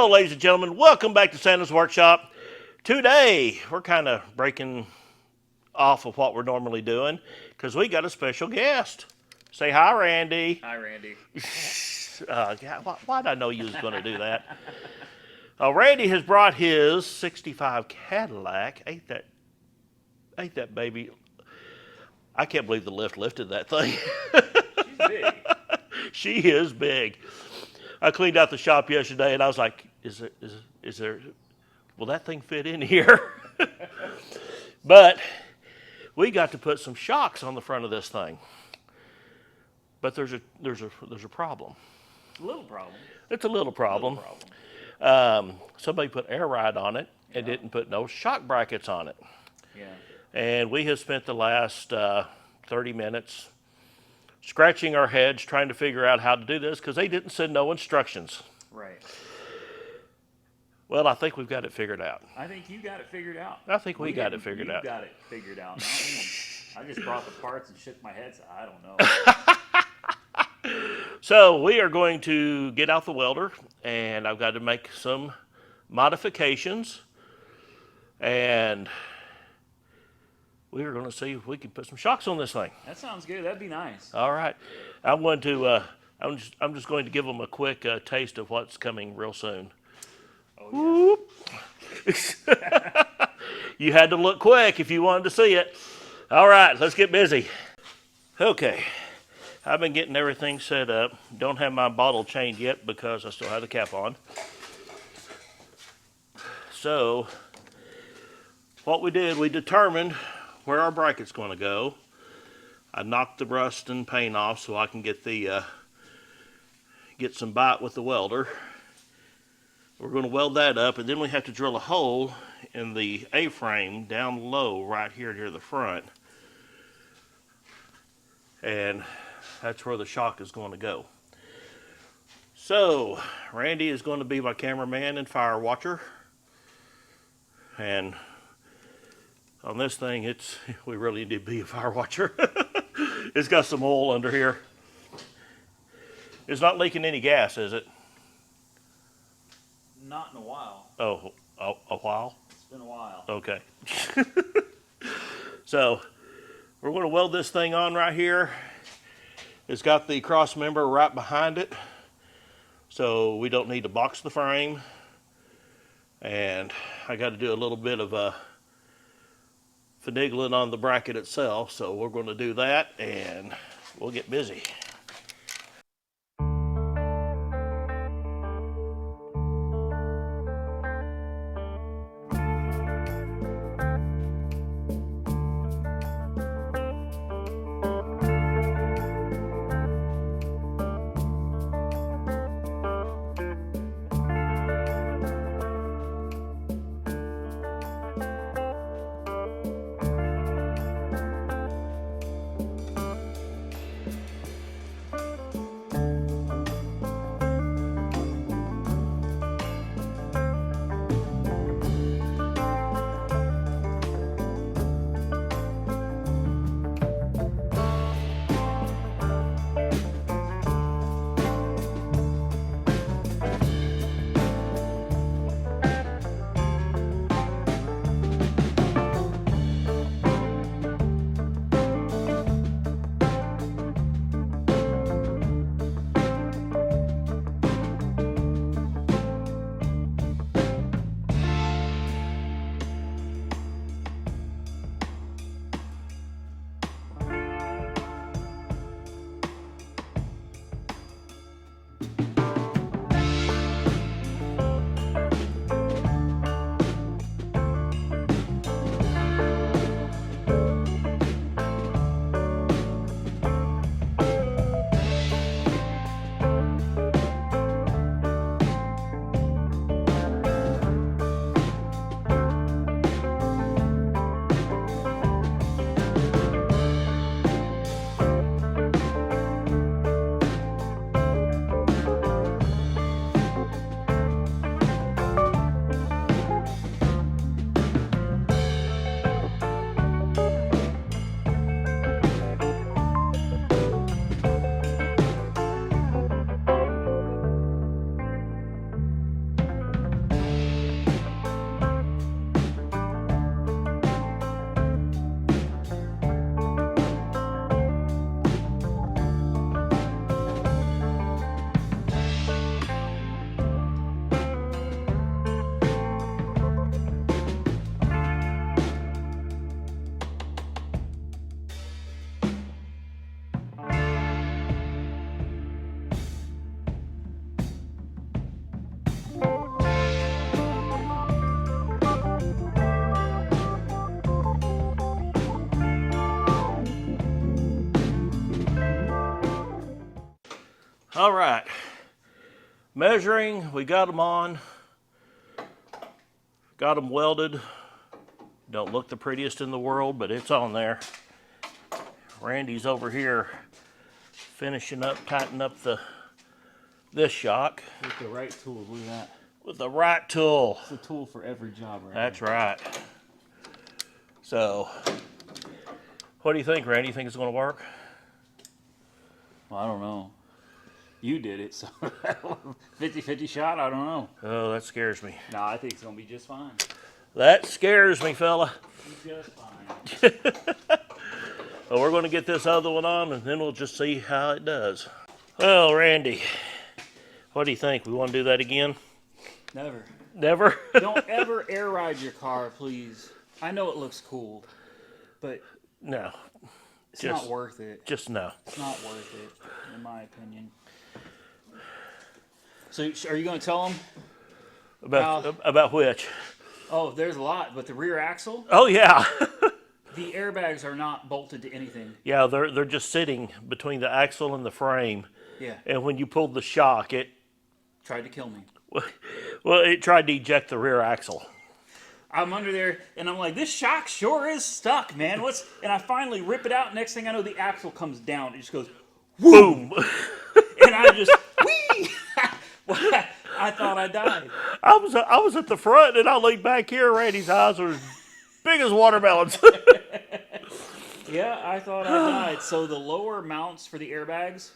Hello, ladies and gentlemen. Welcome back to Santa's Workshop. Today, we're kind of breaking off of what we're normally doing because we got a special guest. Say hi, Randy. Hi, Randy. God, why did I know you was going to do that? Randy has brought his 65 Cadillac. Ain't that baby? I can't believe the lift lifted that thing. She's big. She is big. I cleaned out the shop yesterday, and I was like, "Is there? Will that thing fit in here?" But we got to put some shocks on the front of this thing. But there's a problem. A little problem. It's a little problem. Somebody put air ride on it and didn't put no shock brackets on it. Yeah. And we have spent the last 30 minutes scratching our heads trying to figure out how to do this because they didn't send no instructions. Right. Well, I think we've got it figured out. I think you got it figured out. I think we got it figured out. You got it figured out. Not me. I just brought the parts and shook my head. So I don't know. So we are going to get out the welder, and I've got to make some modifications, and we are going to see if we can put some shocks on this thing. That sounds good. That'd be nice. All right, I'm going to. I'm just going to give them a quick taste of what's coming real soon. Oh, yeah. You had to look quick if you wanted to see it. All right, let's get busy. Okay, I've been getting everything set up. Don't have my bottle chained yet because I still have the cap on. So, what we did, we determined where our bracket's going to go. I knocked the rust and paint off so I can get some bite with the welder. We're going to weld that up, and then we have to drill a hole in the A-frame down low right here near the front. And that's where the shock is going to go. So, Randy is going to be my cameraman and fire watcher. And on this thing, we really need to be a fire watcher. It's got some oil under here. It's not leaking any gas, is it? not in a while. Oh, a while? It's been a while. Okay. So, we're going to weld this thing on right here. It's got the cross member right behind it, so we don't need to box the frame. And I got to do a little bit of finagling on the bracket itself, so we're going to do that and we'll get busy. All right. Measuring, we got them on. Got them welded. Don't look the prettiest in the world, but it's on there. Randy's over here finishing up, tightening up this shock. With the right tool, look at that. With the right tool. It's a tool for every job, right? That's right. So, what do you think, Randy? You think it's going to work? Well, I don't know. You did it, so 50-50 shot, I don't know. Oh, that scares me. No, I think it's going to be just fine. That scares me, fella. Just fine. Well, we're going to get this other one on, and then we'll just see how it does. Well, Randy, what do you think? We want to do that again? Never. Never? Don't ever air ride your car, please. I know it looks cool, but No. it's not worth it. Just no. It's not worth it, in my opinion. So, are you going to tell them? About which? Oh, there's a lot, but the rear axle, Oh, yeah. the airbags are not bolted to anything. Yeah, they're just sitting between the axle and the frame. Yeah, And when you pulled the shock, it tried to kill me. tried to eject the rear axle. I'm under there, and I'm like, this shock sure is stuck, man. And I finally rip it out. Next thing I know, the axle comes down. It just goes, Boom! and I just, whee! I thought I died. I was at the front, and I leaned back here. Randy's eyes were as big as watermelons. Yeah, I thought I died. So the lower mounts for the airbags,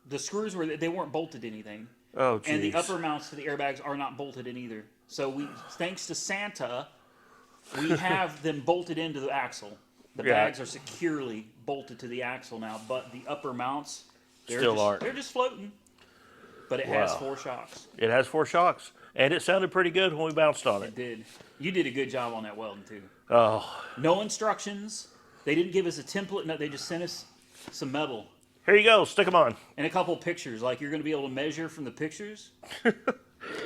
the screws they weren't bolted to anything. Oh, jeez. And the upper mounts to the airbags are not bolted in either. So thanks to Santa, we have them bolted into the axle. The bags are securely bolted to the axle now, but the upper mounts, they're just floating. But it has 4 shocks. It has 4 shocks, and it sounded pretty good when we bounced on it. It did. You did a good job on that welding too. Oh. No instructions. They didn't give us a template. No, they just sent us some metal. Here you go. Stick them on. And a couple pictures. Like you're going to be able to measure from the pictures.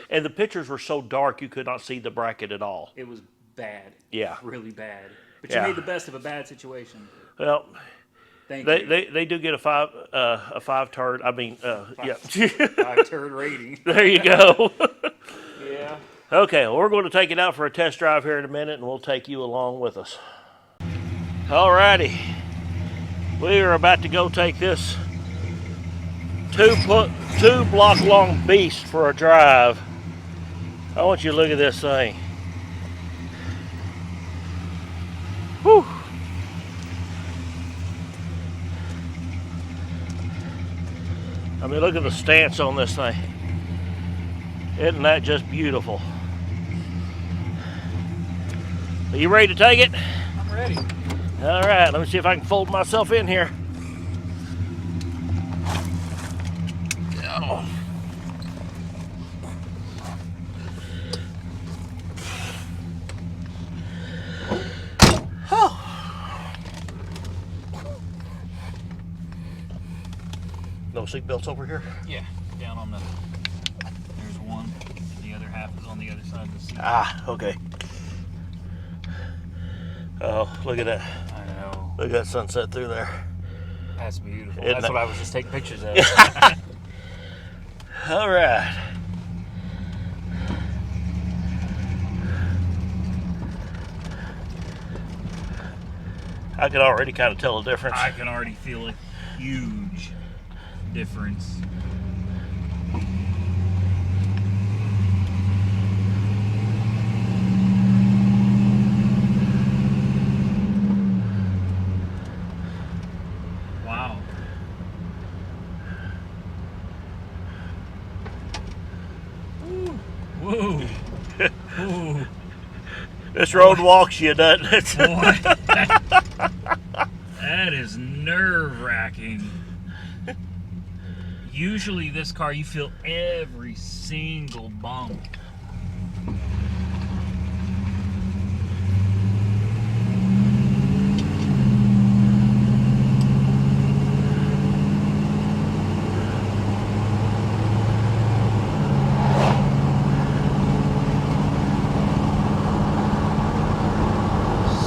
And the pictures were so dark you could not see the bracket at all. It was bad. Yeah. Really bad. But you made the best of a bad situation. Well, Thank you. they do get a 5 turd. I mean, yeah. 5 turd rating. There you go. Yeah. Okay, well, we're going to take it out for a test drive here in a minute, and we'll take you along with us. Alrighty. We are about to go take this 2 block long beast for a drive. I want you to look at this thing. Whew. I mean, look at the stance on this thing. Isn't that just beautiful? Are you ready to take it? I'm ready. All right, let me see if I can fold myself in here. Oh. No seat belts over here? Yeah, down on the. There's one. The other half is on the other side of the seat. Ah, okay. Oh, look at that. I know. Look at that sunset through there. That's beautiful. Isn't That's it? what I was just taking pictures of. All right. I can already kind of tell the difference. I can already feel a huge difference. Wow. Whoa. Ooh. This road walks you, doesn't it? Boy, that is nerve-wracking. Usually this car, you feel every single bump.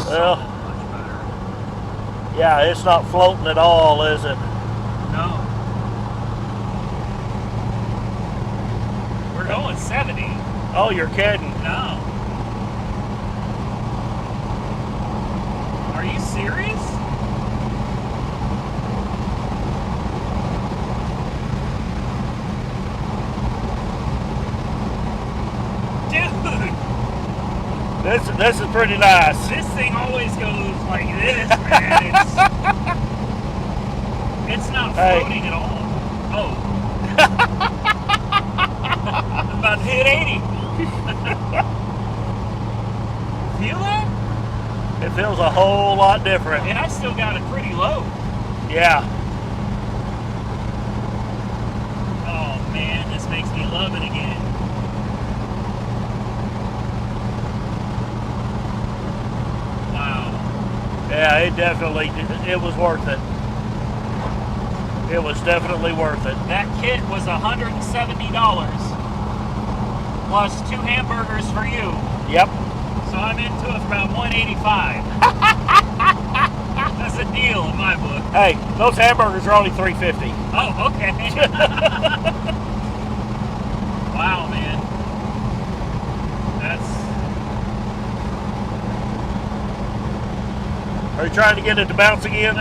Well, Much better. yeah, it's not floating at all, is it? No. We're going 70. Oh, you're kidding. No. Are you serious? Dude, This is pretty nice. this thing always goes like this, man. It's not floating at all. Oh. I'm about to hit 80. Feel that? It feels a whole lot different. And I still got it pretty low. Yeah. Oh man, this makes me love it again. Wow. Yeah, it was worth it. It was definitely worth it. That kit was $170 plus 2 hamburgers for you. Yep. So I'm into it for about $185. That's a deal in my book. Hey, those hamburgers are only $3.50. Oh, okay. Wow, man. Are you trying to get it to bounce again?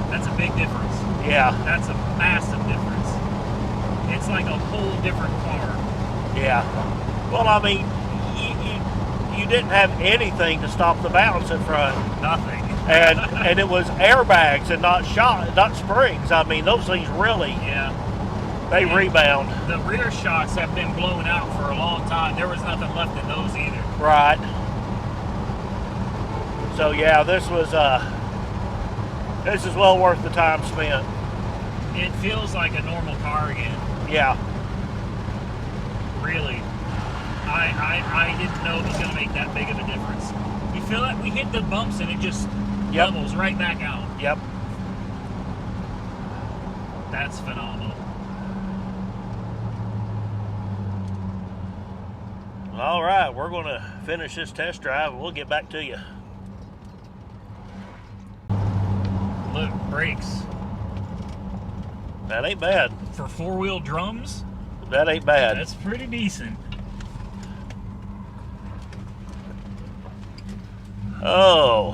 That's a big difference. Yeah. That's a massive difference. It's like a whole different car. Yeah. Well, I mean, you didn't have anything to stop the bounce in front. Nothing. And it was airbags and not springs. I mean, those things really, Yeah. they rebound. The rear shocks have been blown out for a long time. There was nothing left in those either. Right. So yeah, this is well worth the time spent. It feels like a normal car again. Yeah. Really. I didn't know it was going to make that big of a difference. You feel that? We hit the bumps and it just levels right back out. Yep. That's phenomenal. All right, we're going to finish this test drive and we'll get back to you. Look, brakes. That ain't bad. For four-wheel drums, That ain't bad. that's pretty decent. Oh,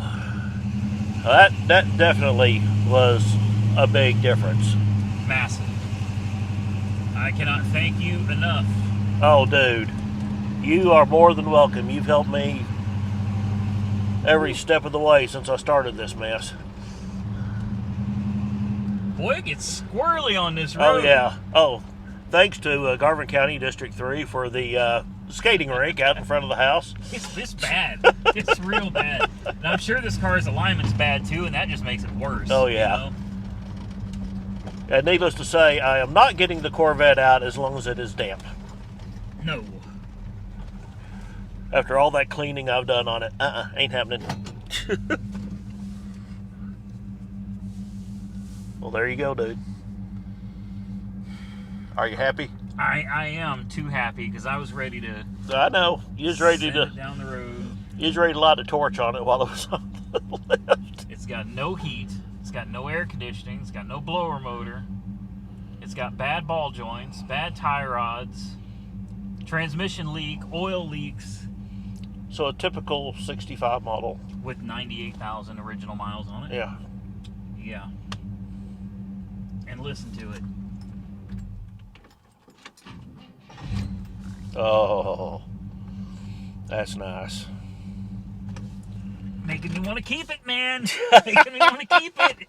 that definitely was a big difference. Massive. I cannot thank you enough. Oh, dude, you are more than welcome. You've helped me every step of the way since I started this mess. Boy, it gets squirrely on this Oh, road. yeah. Oh, thanks to Garvin County District 3 for the skating rink out in front of the house. It's bad. It's real bad. And I'm sure this car's alignment's bad too, and that just makes it worse. Oh, yeah. You know? And needless to say, I am not getting the Corvette out as long as it is damp. No. After all that cleaning I've done on it, ain't happening. Well, there you go, dude. Are you happy? I am too happy because I was ready to I know. You was ready send to it down the road. you was ready to light a torch on it while it was on the lift. It's got no heat. It's got no air conditioning. It's got no blower motor. It's got bad ball joints, bad tie rods, transmission leak, oil leaks. So a typical 65 model. With 98,000 original miles on it. Yeah. Yeah. And listen to it. Oh, that's nice. Making me want to keep it, man. Making me want to keep it.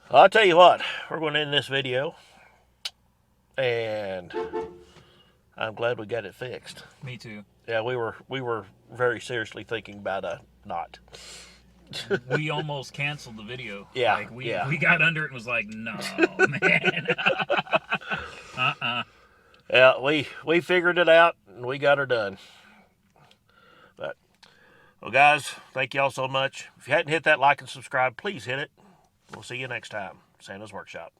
I'll tell you what, we're going to end this video, and I'm glad we got it fixed. Me too. Yeah, we were very seriously thinking about a knot. We almost canceled the video. Yeah, Like we got under it and was like, no, man. Yeah, we figured it out and we got her done. But, well, guys, thank y'all so much. If you hadn't hit that like and subscribe, please hit it. We'll see you next time. Santa's Workshop.